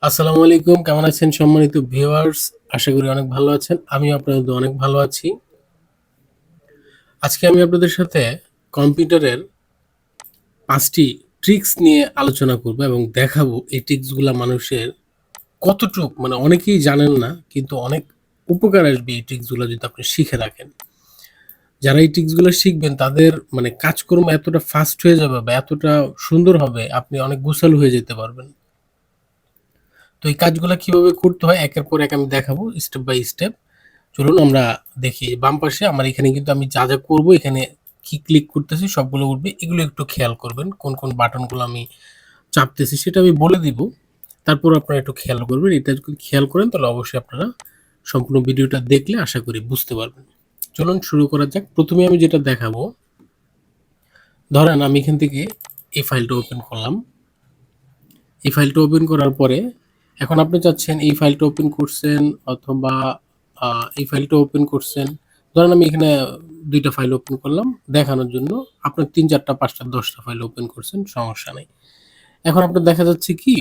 আসসালামু আলাইকুম। কেমন আছেন সম্মানিত ভিউয়ার্স? আশা করি অনেক ভালো আছেন। আমিও আপনাদের অনেক ভালো আছি। আজকে আমি আপনাদের সাথে কম্পিউটারের ৫ টি ট্রিক্স নিয়ে আলোচনা করব এবং দেখাবো এই ট্রিক্সগুলা মানুষের কতটুক মানে অনেকেই জানেন না কিন্তু অনেক উপকার আসবে এই ট্রিক্সগুলা যদি আপনি শিখে রাখেন। যারা এই ট্রিক্সগুলা শিখবেন তাদের মানে কাজকর্ম এতটা ফাস্ট হয়ে যাবে বা এতটা সুন্দর হবে আপনি অনেক গোছালো হয়ে যেতে পারবেন। তো এই কাজগুলা কিভাবে করতে হয় একের পর এক আমি দেখাবো স্টেপ বাই স্টেপ। চলুন আমরা দেখি। বাম পাশে আমার এখানে কিন্তু আমি যা যা করব এখানে কি ক্লিক করতেছি সবগুলো উঠবে। এগুলো একটু খেয়াল করবেন। কোন কোন বাটনগুলো আমি চাপতেছি সেটা আমি বলে দিব। তারপর আপনারা একটু খেয়াল করবেন। এটা যদি খেয়াল করেন তাহলে অবশ্যই আপনারা সম্পূর্ণ ভিডিওটা দেখলে আশা করি বুঝতে পারবেন। চলুন শুরু করা যাক। প্রথমে আমি যেটা দেখাবো, ধরেন আমি এখান থেকে এই ফাইলটা ওপেন করলাম। এই ফাইলটা ওপেন করার পরে এখন আপনি চাচ্ছেন এই ফাইলটা ওপেন করছেন অথবা এই ফাইলটা ওপেন করছেন। ধরেন আমি এখানে ২ টা ফাইল ওপেন করলাম দেখানোর জন্য। আপনার ৩, ৪ টা, ৫ টা, ১০ টা ফাইল ওপেন করছেন, সমস্যা নাই। এখন আপনার দেখা যাচ্ছে কি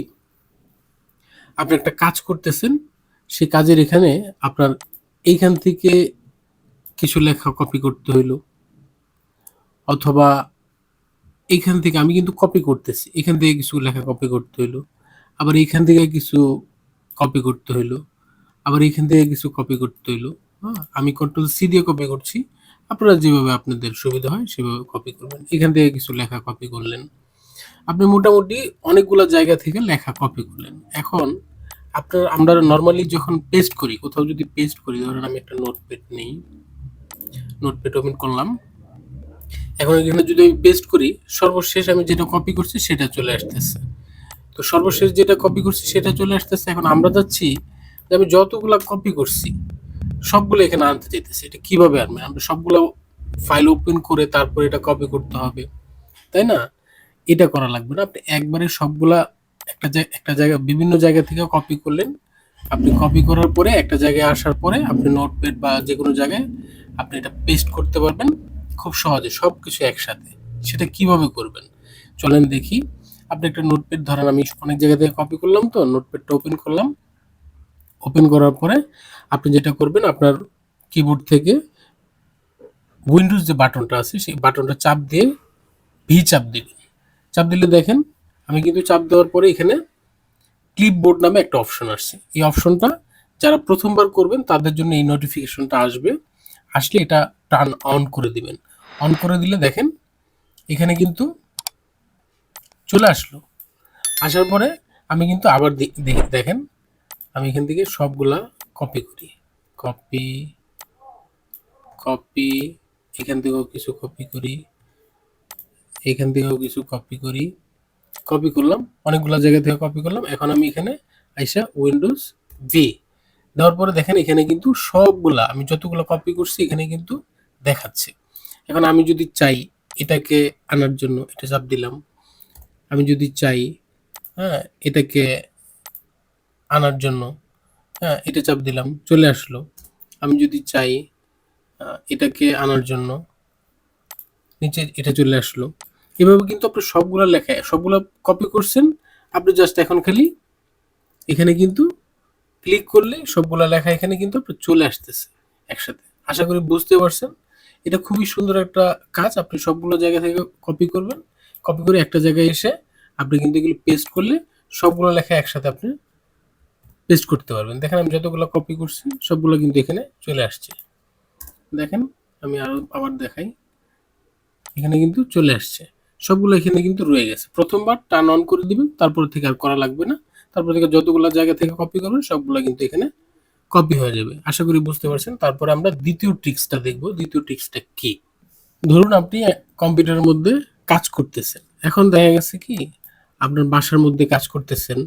আপনি একটা কাজ করতেছেন, সেই কাজের এখানে আপনার এইখান থেকে কিছু লেখা কপি করতে হইলো অথবা এইখান থেকে আমি কিন্তু কপি করতেছি। এখান থেকে কিছু লেখা কপি করতে হইলো। আবার এইখান থেকে কিছু কপি করতে হইলো। আবার এইখান থেকে কিছু কপি করতে হইলো। হ্যাঁ? আমি কন্ট্রোল সি দিয়ে কপি করছি। আপনারা যেভাবে আপনাদের সুবিধা হয় সেভাবে কপি করবেন। এখান থেকে কিছু লেখা কপি করলেন। আপনি মোটামুটি অনেকগুলা জায়গা থেকে লেখা কপি করলেন। এখন আমরা নরমালি যখন পেস্ট করি, কোথাও যদি পেস্ট করি, ধরেন আমি একটা নোটপ্যাড নেই। নোটপ্যাড ওপেন করলাম। এখন এখানে যদি আমি পেস্ট করি, সর্বশেষ আমি যেটা কপি করছি সেটা চলে আসতেছে। তো সর্বশেষ যেটা কপি করছি সেটা চলে আসতেছে। এখন আমরা চাচ্ছি যে আমি যতগুলা কপি করছি সবগুলো এখানে আনতে চাইতেছি। এটা কিভাবে আনবেন? আমরা সবগুলো ফাইল ওপেন করে তারপর এটা কপি করতে হবে, তাই না? এটা করা লাগবে না। আপনি একবারে সবগুলা একটা জায়গা বিভিন্ন জায়গা থেকে কপি করলেন। আপনি কপি করার পরে একটা জায়গায় আসার পরে আপনি নোটপ্যাড বা যেকোনো জায়গায় আপনি এটা পেস্ট করতে পারবেন খুব সহজে সবকিছু একসাথে। সেটা কিভাবে করবেন? চলেন দেখি। আপনি একটা নোটপ্যাড ধরেন আমি অনেক জায়গা থেকে কপি করলাম, তো নোটপ্যাডটা ওপেন করলাম। ওপেন করার পরে আপনি যেটা করবেন আপনার কিবোর্ড থেকে উইন্ডোজ যে বাটনটা আছে সেই বাটনটা চাপ দিয়ে ভি চাপ দিবেন। চাপ দিলে দেখেন আমি কিন্তু চাপ দেওয়ার পরে এখানে ক্লিপবোর্ড নামে একটা অপশন আসছে। এই অপশনটা যারা প্রথমবার করবেন তাদের জন্য এই নোটিফিকেশনটা আসবে। আসলে এটা টার্ন অন করে দিবেন। অন করে দিলে দেখেন এখানে কিন্তু চলে আসলো। আসার পরে আমি কিন্তু আবার দেখেন আমি এখান থেকে সবগুলা কপি করি। কপি, কপি, এখান থেকেও কিছু কপি করি, এখান থেকেও কিছু কপি করি। কপি করলাম, অনেকগুলা জায়গা থেকে কপি করলাম। এখন আমি এখানে আইসা উইন্ডোজ ভি দেওয়ার পরে দেখেন এখানে কিন্তু সবগুলা আমি যতগুলো কপি করছি এখানে কিন্তু দেখাচ্ছে। এখন আমি যদি চাই এটাকে আনার জন্য এটা চাপ দিলাম। আমি যদি চাই হ্যাঁ এটাকে আনার জন্য হ্যাঁ এটা চাপ দিলাম, চলে আসলো। আমি যদি চাই এটাকে আনার জন্য নিচে এটা চলে আসলো। এভাবে কিন্তু আপনি সবগুলা লেখা সবগুলা কপি করছেন। আপনি জাস্ট এখন খালি এখানে কিন্তু ক্লিক করলে সবগুলা লেখা এখানে কিন্তু আপনার চলে আসতেছে একসাথে। আশা করি বুঝতে পারছেন। এটা খুবই সুন্দর একটা কাজ। আপনি সবগুলো জায়গা থেকে কপি করবেন। কপি করে একটা জায়গায় এসে আপনি কিন্তু এগুলো পেস্ট করলে সবগুলো লেখা একসাথে আপনি পেস্ট করতে পারবেন। দেখেন আমি যতগুলো কপি করছি সবগুলো কিন্তু এখানে চলে আসছে। দেখেন আমি আবার দেখাই। এখানে কিন্তু চলে আসছে। সবগুলো এখানে কিন্তু রয়ে গেছে। প্রথমবার টার্ন অন করে দিবেন, তারপর থেকে আর করা লাগবে না। তারপর থেকে যতগুলা জায়গা থেকে কপি করবেন সবগুলা কিন্তু এখানে কপি হয়ে যাবে। আশা করি বুঝতে পারছেন। তারপরে আমরা দ্বিতীয় ট্রিক্সটা দেখব। দ্বিতীয় ট্রিক্সটা কি? ধরুন আপনি কম্পিউটারের মধ্যে কাজ করতেছেন। এখন দেখা গেছে কি আপনার বাসার মধ্যে কাজ করতেছেন।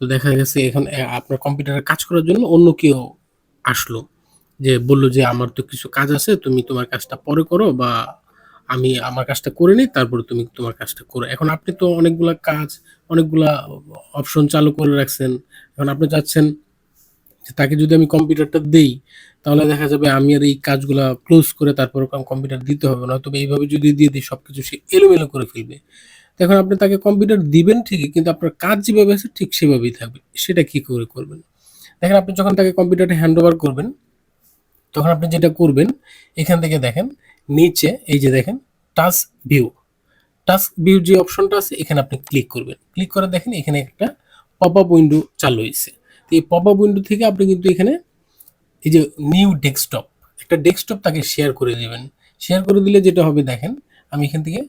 তো দেখা গেছে এখন আপনার কম্পিউটারে কাজ করার জন্য অন্য কেউ আসলো। যে বলল যে আমার তো কিছু কাজ আছে, তুমি তোমার কাজটা পরে করো বা আমি আমার কাজটা করে নিই তারপরে তুমি তোমার কাজটা করো। এখন আপনি তো অনেকগুলা কাজ, অনেকগুলা অপশন চালু করে রাখছেন। এখন আপনি চাচ্ছেন যে তাকে যদি আমি কম্পিউটারটা দেই তাহলে দেখা যাবে আমি আর এই কাজগুলা ক্লোজ করে তারপর কম্পিউটার দিতে হবে, নয়তো এইভাবে যদি দিয়ে দিই সবকিছু সে এলোমেলো করে ফেলবে। তো এখন আপনি তাকে কম্পিউটার দিবেন ঠিকই, কিন্তু আপনার কাজ যেভাবে আছে ঠিক সেভাবেই থাকবে। সেটা কি করে করবেন? দেখেন আপনি যখন তাকে কম্পিউটারটা হ্যান্ড ওভার করবেন, তখন আপনি যেটা করবেন, এখান থেকে দেখেন নিচে এই যে দেখেন টাচ ভিউ, টাচ ভিউ যে অপশনটা আছে এখানে আপনি ক্লিক করবেন। ক্লিক করে দেখেন এখানে একটা পপ আপ উইন্ডো চালু হয়েছে। তো এই পপ আপ উইন্ডো থেকে আপনি কিন্তু এখানে এই যে নিউ ডেস্কটপ, একটা ডেস্কটপ তাকে শেয়ার করে দিবেন। শেয়ার করে দিলে যেটা হবে দেখেন, আমি এখান থেকে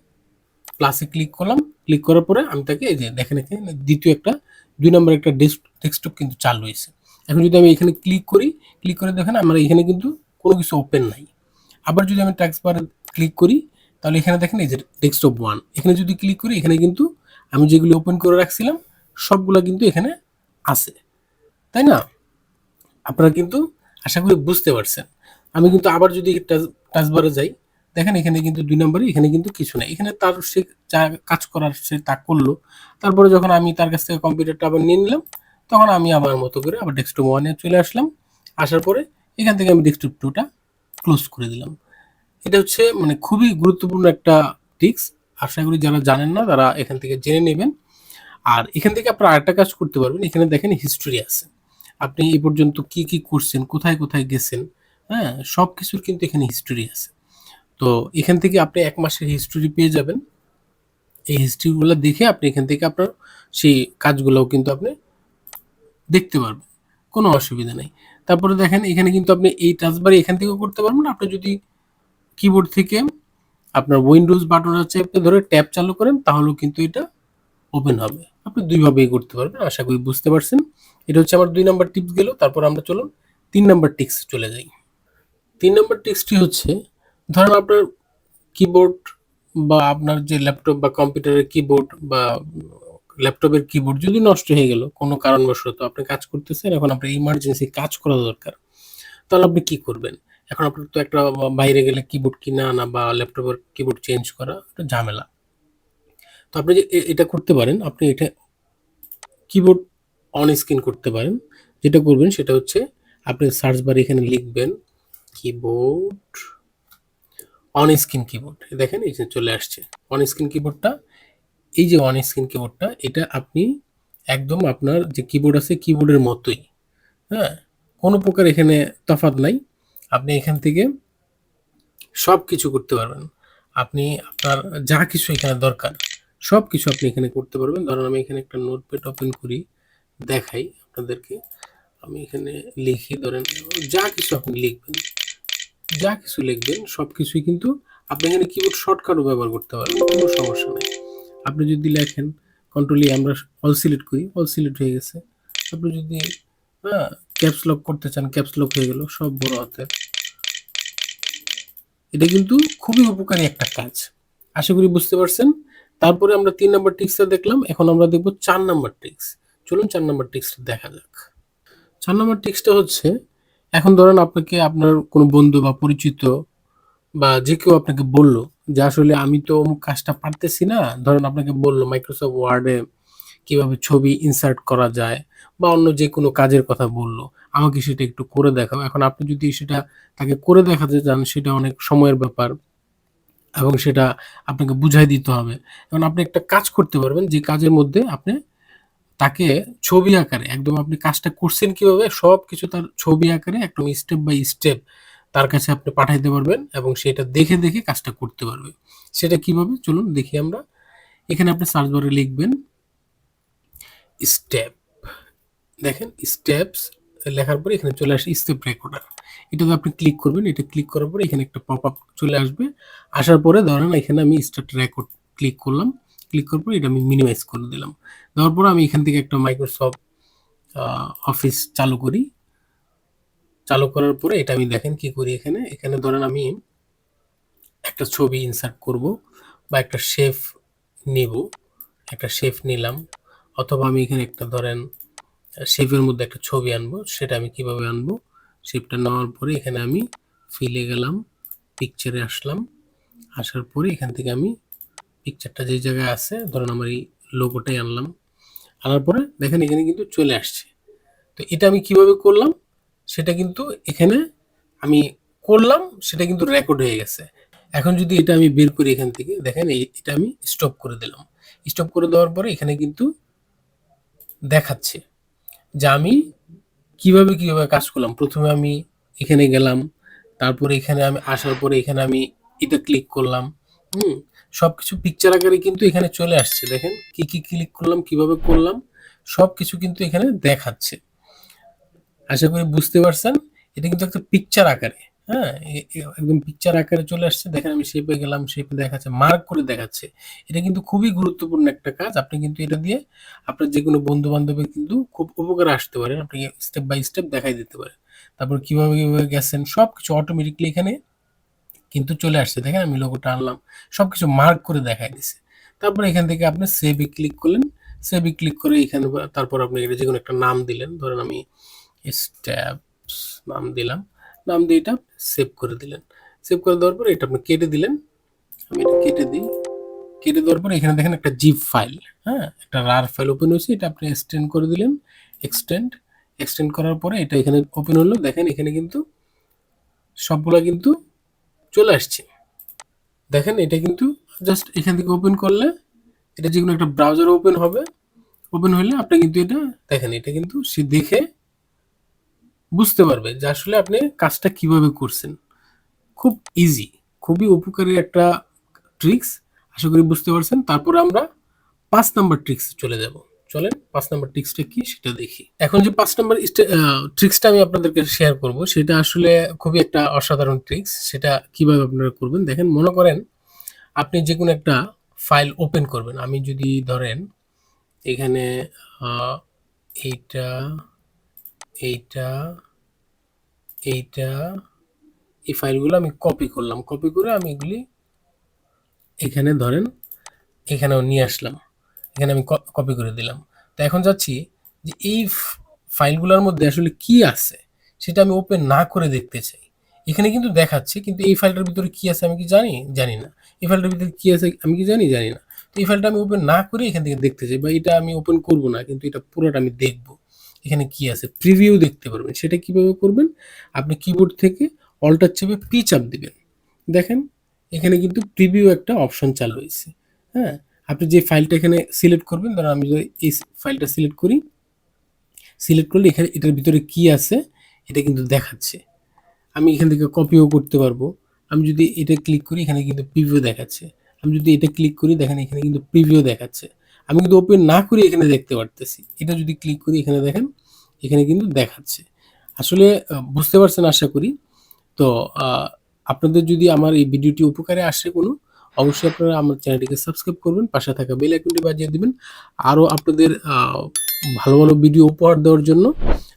প্লাসে ক্লিক করলাম। ক্লিক করার পরে আমি তাকে এই যে দেখেন এখানে দ্বিতীয় একটা ২ নম্বর একটা ডেস্কটপ কিন্তু চালু হয়েছে। এখন যদি আমি এখানে ক্লিক করি, ক্লিক করে দেখেন আমার এখানে কিন্তু কোনো কিছু ওপেন নাই। আবার যদি আমি টাস্ক বারে ক্লিক করি, তাহলে এখানে দেখেন এই যে ডেস্কটপ 1, এখানে যদি ক্লিক করি এখানে কিন্তু আমি যেগুলো ওপেন করে রাখছিলাম সবগুলা কিন্তু এখানে আছে, তাই না? আপনারা কিন্তু আশা করি বুঝতে পারছেন। আমি কিন্তু আবার যদি টাচবারে যাই, দেখেন এখানে কিন্তু ২ নম্বরে এখানে কিন্তু কিছু নাই। এখানে তার সে যা কাজ করার সে তা করলো। তারপরে যখন আমি তার কাছ থেকে কম্পিউটারটা আবার নিয়ে নিলাম, তখন আমি আমার মতো করে আবার ডেস্কটপ 1 এ চলে আসলাম। আসার পরে এখান থেকে আমি ডেস্কটপ 2 টা ক্লোজ করে দিলাম। এটা হচ্ছে মানে খুবই গুরুত্বপূর্ণ একটা টিপস। আশা করি যারা জানেন না তারা এখান থেকে জেনে নেবেন। আর এখান থেকে আপনারা আরেকটা কাজ করতে পারবেন। এখানে দেখেন হিস্টরি আছে। আপনি এই পর্যন্ত কি, কি করছেন, কোথায়, কোথায় গেছেন, হ্যাঁ? সবকিছুর কিন্তু এখানে হিস্টরি আছে। তো এখান থেকে আপনি ১ মাসের হিস্টরি পেয়ে যাবেন। এই হিস্ট্রিগুলো দেখে আপনি এখান থেকে আপনার সেই কাজগুলোও কিন্তু আপনি দেখতে পারবেন। কোনো অসুবিধা নেই। তারপরে দেখেন এখানে কিন্তু আপনি এই টাচবারে এখান থেকেও করতে পারবেন। আপনি যদি কিবোর্ড থেকে আপনার উইন্ডোজ বাটনটা চেপে ধরে ট্যাব চালু করেন তাহলেও কিন্তু এটা ওপেন হবে। আপনি ২ ভাবেই করতে পারবেন। আশা করি বুঝতে পারছেন। এটা হচ্ছে আমার ২ নাম্বার টিপস গেল। তারপর আমরা চলুন ৩ নাম্বার টিপসে চলে যাই। ৩ নাম্বার টিপসটি হচ্ছে, ধরেন আপনার কিবোর্ড বা আপনার যে ল্যাপটপ বা কম্পিউটারের কিবোর্ড বা ল্যাপটপের কিবোর্ড যদি নষ্ট হয়ে গেল কোনো কারণবশত, আপনি কাজ করতেছেন, এখন আপনার ইমার্জেন্সি কাজ করা দরকার। তাহলে আপনি কি করবেন? এখন আপনার তো একটা বাইরে গেলে কিবোর্ড কিনে আনা বা ল্যাপটপের কিবোর্ড চেঞ্জ করা একটা ঝামেলা। তো আপনি যে এটা করতে পারেন, আপনি এটা কিবোর্ড অন স্ক্রিন করতে পারেন। যেটা করবেন সেটা হচ্ছে আপনি সার্চ বারে এখানে লিখবেন কিবোর্ড, অন স্ক্রিন কিবোর্ড। দেখেন এই যে চলে আসছে অন স্ক্রিন কিবোর্ডটা। এই যে অন স্ক্রিন কিবোর্ডটা এটা আপনি একদম আপনার যে কিবোর্ড আছে কিবোর্ডের মতোই, হ্যাঁ? কোনো প্রকার এখানে তফাৎ নাই। আপনি এখান থেকে সবকিছু করতে পারবেন। আপনি আপনার যা কিছু এখানে দরকার সবকিছু আপনি এখানে করতে পারবেন। ধরেন আমি এখানে একটা নোটপ্যাড ওপেন করি, দেখাই আপনাদেরকে। আমি এখানে লিখি, ধরেন যা কিছু আপনি লিখবেন, যা কিছু লিখবেন সবকিছুই কিন্তু আপনি এখানে কিবোর্ড শর্টকাটও ব্যবহার করতে পারবেন, কোনো সমস্যা নাই। আপনি যদি লেখেন কন্ট্রোল ই, আমরা অল সিলেক্ট করি, অল সিলেক্ট হয়ে গেছে। আপনি যদি হ্যাঁ ক্যাপস লক করতে চান ক্যাপস লক হয়ে গেল, সব বড় হাতের। এটা কিন্তু খুবই উপকারী একটা কাজ। আশা করি বুঝতে পারছেন। তারপরে আমরা ৩ নাম্বার ট্রিক্সটা দেখলাম। এখন আমরা দেখব ৪ নাম্বার ট্রিক্স। চলুন ৪ নাম্বার ট্রিক্সটা দেখা যাক। ৪ নাম্বার ট্রিক্সটা হচ্ছে, এখন ধরেন আপনাকে আপনার কোনো বন্ধু বা পরিচিত বা যে কেউ আপনাকে বলল যে আসলে আমি তো অমুক কাজটা পারতেছি না। ধরেন আপনাকে বলল মাইক্রোসফট ওয়ার্ডে কিভাবে ছবি ইনসার্ট করা যায় বা অন্য যে কোনো কাজের কথা বলল, আমাকে সেটা একটু করে দেখাও। এখন আপনি যদি সেটা তাকে করে দেখাতে চান সেটা অনেক সময়ের ব্যাপার এবং সেটা আপনাকে বুঝাই দিতে হবে। এখন আপনি একটা কাজ করতে পারবেন যে কাজের মধ্যে আপনি তাকে ছবি আকারে একদম আপনি কাজটা করছেন কিভাবে সবকিছু তার ছবি আকারে একদম স্টেপ বাই স্টেপ তার কাছে আপনি পাঠাইতে পারবেন এবং সেটা দেখে, দেখে কাজটা করতে পারবে। সেটা কিভাবে? চলুন দেখি আমরা। এখানে আপনি সার্চ বারে লিখবেন স্টেপ। দেখেন স্টেপস লেখার পরে এখানে চলে আসে স্টেপ রেকর্ডার। এটাতে আপনি ক্লিক করবেন। এটা ক্লিক করার পরে এখানে একটা পপআপ চলে আসবে। আসার পরে ধরেন এখানে আমি স্টার্ট রেকর্ড ক্লিক করলাম। ক্লিক করার পরে এটা আমি মিনিমাইজ করে দিলাম। দেওয়ার পরে আমি এখান থেকে একটা মাইক্রোসফট অফিস চালু করি। চালু করার পরে এটা আমি দেখেন কি করি এখানে। এখানে ধরেন আমি একটা ছবি ইনসার্ট করব বা একটা শেপ নিব। একটা শেপ নিলাম অথবা আমি এখানে একটা ধরেন শেপের মধ্যে একটা ছবি আনবো। সেটা আমি কিভাবে আনবো? শেপটা নেওয়ার পরে এখানে আমি ফিলে গেলাম, পিকচারে আসলাম। আসার পরে এখান থেকে আমি পিকচারটা যে জায়গায় আছে ধরেন আমার এই লোগোটাই আনলাম। আনার পরে দেখেন এখানে কিন্তু চলে আসছে। তো এটা আমি কিভাবে করলাম সেটা কিন্তু এখানে আমি করলাম, সেটা কিন্তু রেকর্ড হয়ে গেছে। এখন যদি এটা আমি বের করি এখান থেকে দেখেন এটা আমি স্টপ করে দিলাম। স্টপ করে দেওয়ার পরে এখানে কিন্তু দেখাচ্ছে যে আমি কিভাবে কাজ করলাম। প্রথমে আমি এখানে গেলাম, তারপরে এখানে আমি আসার পরে এখানে আমি এটা ক্লিক করলাম। হুম? সবকিছু পিকচার আকারে কিন্তু এখানে চলে আসছে। দেখেন কি ক্লিক করলাম, কিভাবে করলাম সবকিছু কিন্তু এখানে দেখাচ্ছে। আশা করি বুঝতে পারছেন। এটা কিন্তু একটা পিকচার আকারে, হ্যাঁ? একদম পিকচার আকারে চলে আসছে। দেখেন আমি শেপে গেলাম, শেপে দেখাচ্ছে, মার্ক করে দেখাচ্ছে। এটা কিন্তু খুবই গুরুত্বপূর্ণ একটা কাজ। আপনি কিন্তু এটা দিয়ে আপনার যেকোনো বন্ধু-বান্ধবের কিন্তু খুব উপকারে আসতে পারেন। আপনি স্টেপ বাই স্টেপ দেখাই দিতে পারেন। তারপর কিভাবে গেছেন সবকিছু অটোমেটিক্যালি এখানে কিন্তু চলে আসছে। দেখেন আমি লোগোটা আনলাম। সবকিছু মার্ক করে দেখায় দিছে। তারপর এখান থেকে আপনি সেভ এ ক্লিক করলেন। সেভ এ ক্লিক করে এখানে তারপর আপনি এটা যেকোনো একটা নাম দিলেন। ধরেন আমি স্টেপস নাম দিলাম। নাম দিয়ে এটা সেভ করে দিলেন। সেভ করে দেওয়ার পরে এটা আপনি কেটে দিলেন। আমি এটা কেটে দিই। কেটে দেওয়ার পরে এখানে দেখেন একটা জিপ ফাইল, হ্যাঁ? একটা রার ফাইল ওপেন হয়েছে। এটা আপনি এক্সটেন্ড করে দিলেন। এক্সটেন্ড, এক্সটেন্ড করার পরে এটা এখানে ওপেন হলো। দেখেন এখানে কিন্তু সবগুলা কিন্তু চলে আসছে। দেখেন এটা কিন্তু জাস্ট এখান থেকে ওপেন করলে এটা যেকোনো একটা ব্রাউজার ওপেন হবে। ওপেন হলে আপনি কিন্তু এটা দেখেন এটা কিন্তু সে দেখে বুঝতে পারবে যে আসলে আপনি কাজটা কিভাবে করছেন। খুব ইজি, খুবই উপকারী একটা ট্রিক্স। আশা করি বুঝতে পারছেন। তারপরে আমরা ৫ নাম্বার ট্রিক্সে চলে যাব। চলেন ৫ নাম্বার ট্রিক্সটা কি সেটা দেখি। এখন যে ৫ নাম্বার ট্রিক্সটা আমি আপনাদেরকে শেয়ার করব সেটা আসলে খুবই একটা অসাধারণ ট্রিক্স। সেটা কিভাবে আপনারা করবেন দেখেন মনে করেন আপনি যেকোনো একটা ফাইল ওপেন করবেন। আমি যদি ধরেন এখানে আ এইটা, এইটা, এইটা এই ফাইলগুলো আমি কপি করলাম। কপি করে আমি এগুলি এখানে ধরেন এখানেও নিয়ে আসলাম। এখানে আমি কপি করে দিলাম। তো এখন চাচ্ছি যে এই ফাইলগুলোর মধ্যে আসলে কি আছে সেটা আমি ওপেন না করে দেখতে চাই। এখানে কিন্তু দেখাচ্ছে কিন্তু এই ফাইলটার ভিতরে কি আছে আমি কি জানি? জানি না। এই ফাইলটার ভিতরে কি আছে আমি কি জানি? জানি না। তো এই ফাইলটা আমি ওপেন না করে এখান থেকে দেখতে চাই বা এটা আমি ওপেন করব না কিন্তু এটা পুরোটা আমি দেখব। এখানে কি আছে? প্রিভিউ দেখতে পারবেন। সেটা কিভাবে করবেন? আপনি কিবোর্ড থেকে অল্টার চেপে পি চাপ দিবেন। দেখেন এখানে কিন্তু প্রিভিউ একটা অপশন চালু হয়েছে। হ্যাঁ? আপনি যে ফাইলটা এখানে সিলেক্ট করবেন ধরেন আমি যদি এই ফাইলটা সিলেক্ট করি, সিলেক্ট করলে এখানে এটার ভিতরে কি আছে এটা কিন্তু দেখাচ্ছে। আমি এখান থেকে কপিও করতে পারবো। আমি যদি এটা ক্লিক করি এখানে কিন্তু প্রিভিউ দেখাচ্ছে। আমি যদি এটা ক্লিক করি দেখেন এখানে কিন্তু প্রিভিউ দেখাচ্ছে। আমি কিন্তু ওপেন না করে এখানে দেখতে পারতেছি। এটা যদি ক্লিক করি এখানে দেখেন এখানে কিন্তু দেখাচ্ছে। আসলে বুঝতে পারছেন আশা করি। তো আ আপনাদের যদি আমার এই ভিডিওটি উপকারে আসে কোনো, অবশ্যই আপনারা আমার চ্যানেলটিকে সাবস্ক্রাইব করবেন। পাশে থাকা বেল আইকনটি বাজিয়ে দিবেন। আরো আপনাদের ভালো ভিডিও উপহার দেওয়ার জন্য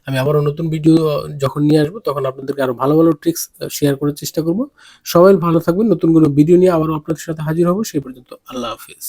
আমি আবারও নতুন ভিডিও যখন নিয়ে আসবো তখন আপনাদেরকে আরো ভালো ট্রিক্স শেয়ার করার চেষ্টা করব। সবাই ভালো থাকবেন। নতুন কোনো ভিডিও নিয়ে আবারও আপনাদের সাথে হাজির হব। সেই পর্যন্ত আল্লাহ হাফেজ।